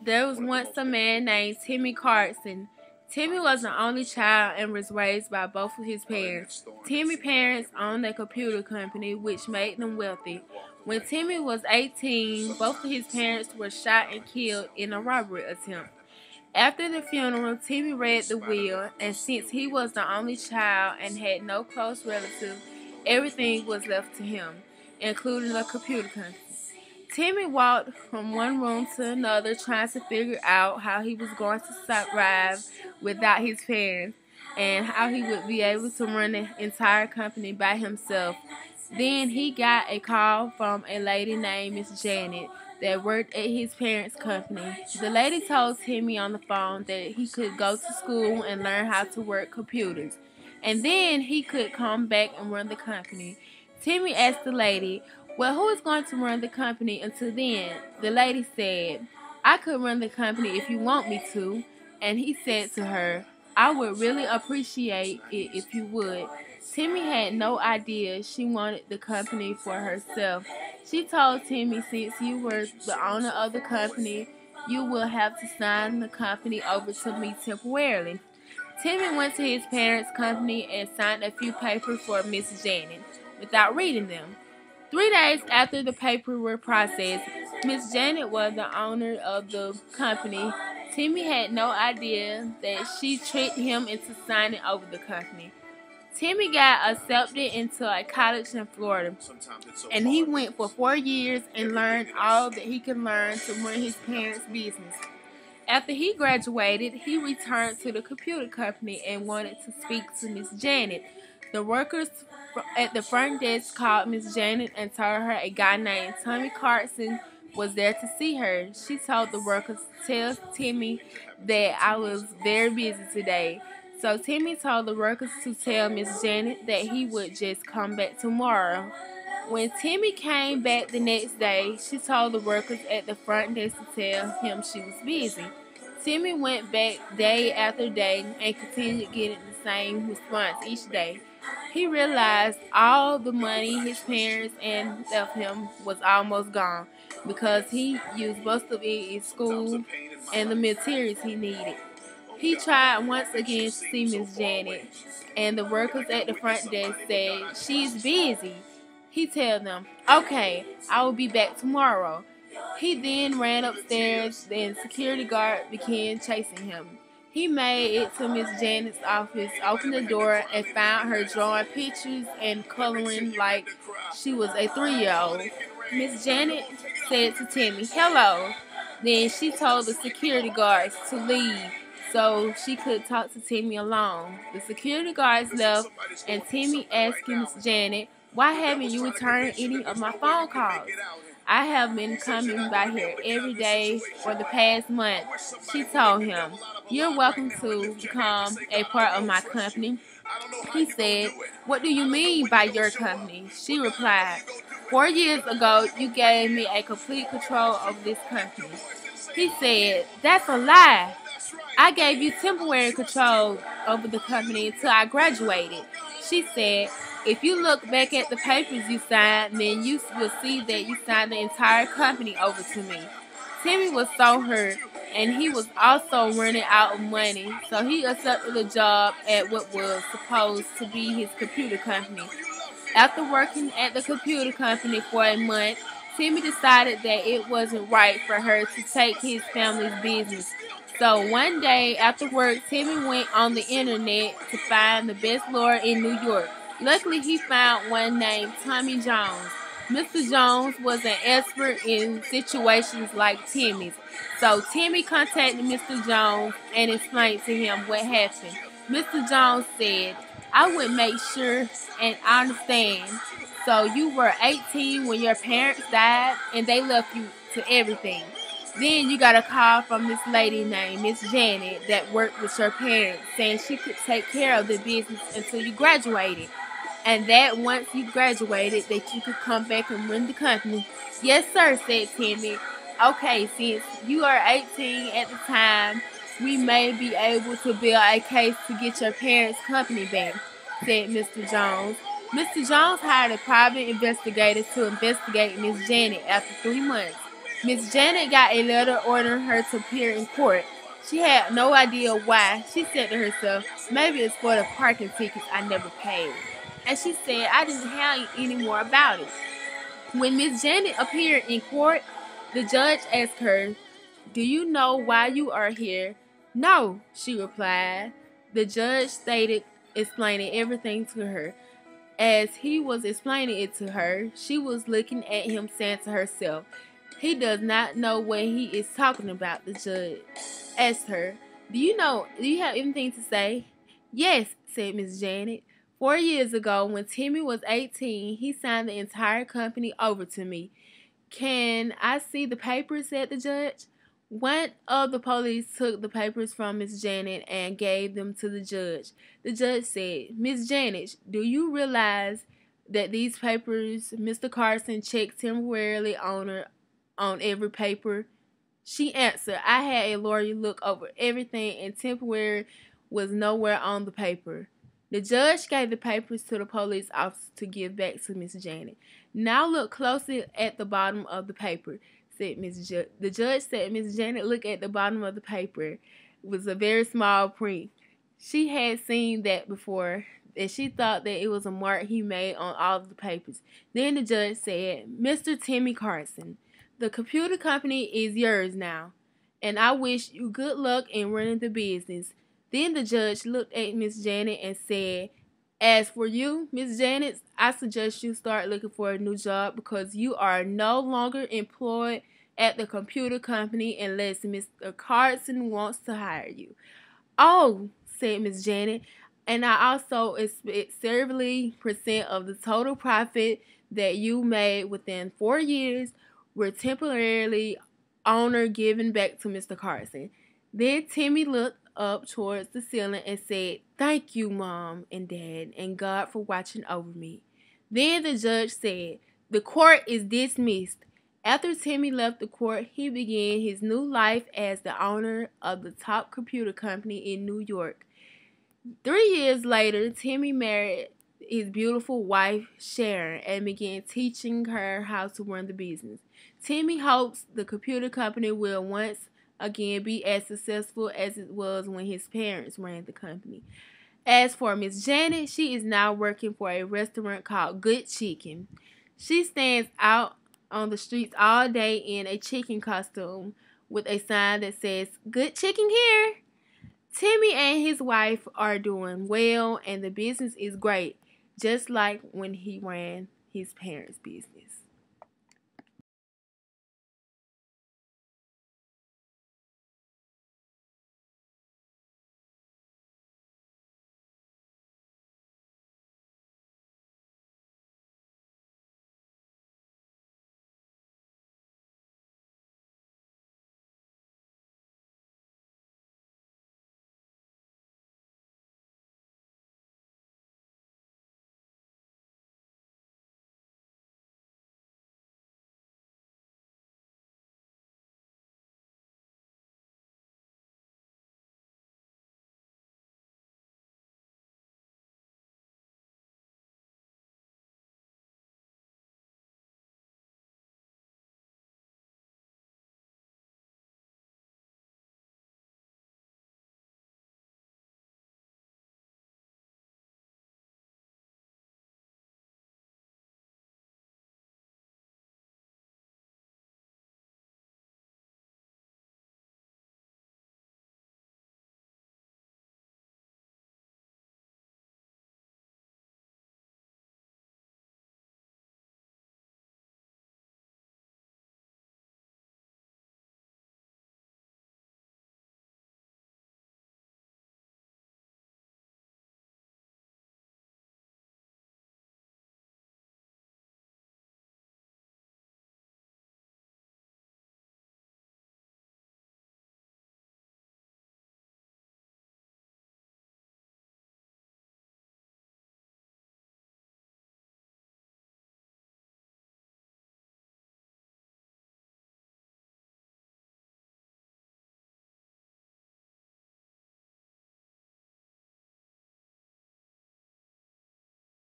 There was once a man named Timmy Carson. Timmy was the only child and was raised by both of his parents. Timmy's parents owned a computer company which made them wealthy. When Timmy was 18, both of his parents were shot and killed in a robbery attempt. After the funeral, Timmy read the will, and since he was the only child and had no close relatives, everything was left to him, including the computer company. Timmy walked from one room to another trying to figure out how he was going to survive without his parents and how he would be able to run the entire company by himself. Then he got a call from a lady named Miss Janet that worked at his parents' company. The lady told Timmy on the phone that he could go to school and learn how to work computers, and then he could come back and run the company. Timmy asked the lady, "Well, who is going to run the company until then?" The lady said, "I could run the company if you want me to." And he said to her, "I would really appreciate it if you would." Timmy had no idea she wanted the company for herself. She told Timmy, "Since you were the owner of the company, you will have to sign the company over to me temporarily." Timmy went to his parents' company and signed a few papers for Miss Janet without reading them. 3 days after the papers were processed, Miss Janet was the owner of the company. Timmy had no idea that she tricked him into signing over the company. Timmy got accepted into a college in Florida, and he went for 4 years and learned all that he could learn to run his parents' business. After he graduated, he returned to the computer company and wanted to speak to Miss Janet. The workers at the front desk called Miss Janet and told her a guy named Tommy Carson was there to see her. She told the workers, "Tell Timmy that I was very busy today." So Timmy told the workers to tell Miss Janet that he would just come back tomorrow. When Timmy came back the next day, she told the workers at the front desk to tell him she was busy. Timmy went back day after day and continued getting the same response each day. He realized all the money his parents and left him was almost gone because he used most of it in school and the materials he needed. He tried once again to see Miss Janet, and the workers at the front desk said, "She's busy." He told them, "Okay, I will be back tomorrow." He then ran upstairs, and security guard began chasing him. He made it to Miss Janet's office, opened the door, and found her drawing pictures and coloring like she was a 3-year-old. Miss Janet said to Timmy, "Hello." Then she told the security guards to leave so she could talk to Timmy alone. The security guards left, and Timmy asked Miss Janet, "Why haven't you returned any of my phone calls?" "I have been coming by here every day for the past month," she told him. "You're welcome to become a part of my company." He said, "What do you mean by your company?" She replied, "4 years ago, you gave me a complete control of this company." He said, "That's a lie. I gave you temporary control over the company until I graduated." She said, "If you look back at the papers you signed, then you will see that you signed the entire company over to me." Timmy was so hurt, and he was also running out of money, so he accepted a job at what was supposed to be his computer company. After working at the computer company for a month, Timmy decided that it wasn't right for her to take his family's business. So one day after work, Timmy went on the internet to find the best lawyer in New York. Luckily, he found one named Tommy Jones. Mr. Jones was an expert in situations like Timmy's. So Timmy contacted Mr. Jones and explained to him what happened. Mr. Jones said, "I would make sure and understand. So you were 18 when your parents died and they left you to everything. Then you got a call from this lady named Miss Janet that worked with your parents saying she could take care of the business until you graduated. And that once you graduated that you could come back and run the company." "Yes, sir," said Timmy. "Okay, since you are 18 at the time, we may be able to build a case to get your parents' company back," said Mr. Jones. Mr. Jones hired a private investigator to investigate Miss Janet after 3 months. Miss Janet got a letter ordering her to appear in court. She had no idea why. She said to herself, maybe it's for the parking tickets I never paid. And she said, I didn't have any more about it. When Miss Janet appeared in court, the judge asked her, do you know why you are here? No, she replied. The judge stated, explaining everything to her. As he was explaining it to her, she was looking at him, saying to herself, he does not know what he is talking about. The judge asked her, do you have anything to say? Yes, said Miss Janet. 4 years ago, when Timmy was 18, he signed the entire company over to me. Can I see the papers? Said the judge. One of the police took the papers from Miss Janet and gave them to the judge. The judge said, Miss Janet, do you realize that these papers, Mr. Carson checked temporarily on every paper? She answered, I had a lawyer look over everything and temporary was nowhere on the paper. The judge gave the papers to the police officer to give back to Miss Janet. Now look closely at the bottom of the paper, said the judge said. Miss Janet looked at the bottom of the paper. It was a very small print. She had seen that before, and she thought that it was a mark he made on all of the papers. Then the judge said, Mr. Timmy Carson, the computer company is yours now, and I wish you good luck in running the business. Then the judge looked at Miss Janet and said, as for you, Miss Janet, I suggest you start looking for a new job because you are no longer employed at the computer company unless Mr. Carson wants to hire you. Oh, said Miss Janet, and I also expect 70% of the total profit that you made within 4 years were temporarily owner given back to Mr. Carson. Then Timmy looked up towards the ceiling and said, thank you, Mom and Dad, and God for watching over me. Then the judge said, the court is dismissed. After Timmy left the court, he began his new life as the owner of the top computer company in New York. 3 years later, Timmy married his beautiful wife, Sharon, and began teaching her how to run the business. Timmy hopes the computer company will once again be as successful as it was when his parents ran the company. As for Miss Janet, she is now working for a restaurant called Good Chicken. She stands out on the streets all day in a chicken costume with a sign that says, Good Chicken here. Timmy and his wife are doing well and the business is great, just like when he ran his parents' business.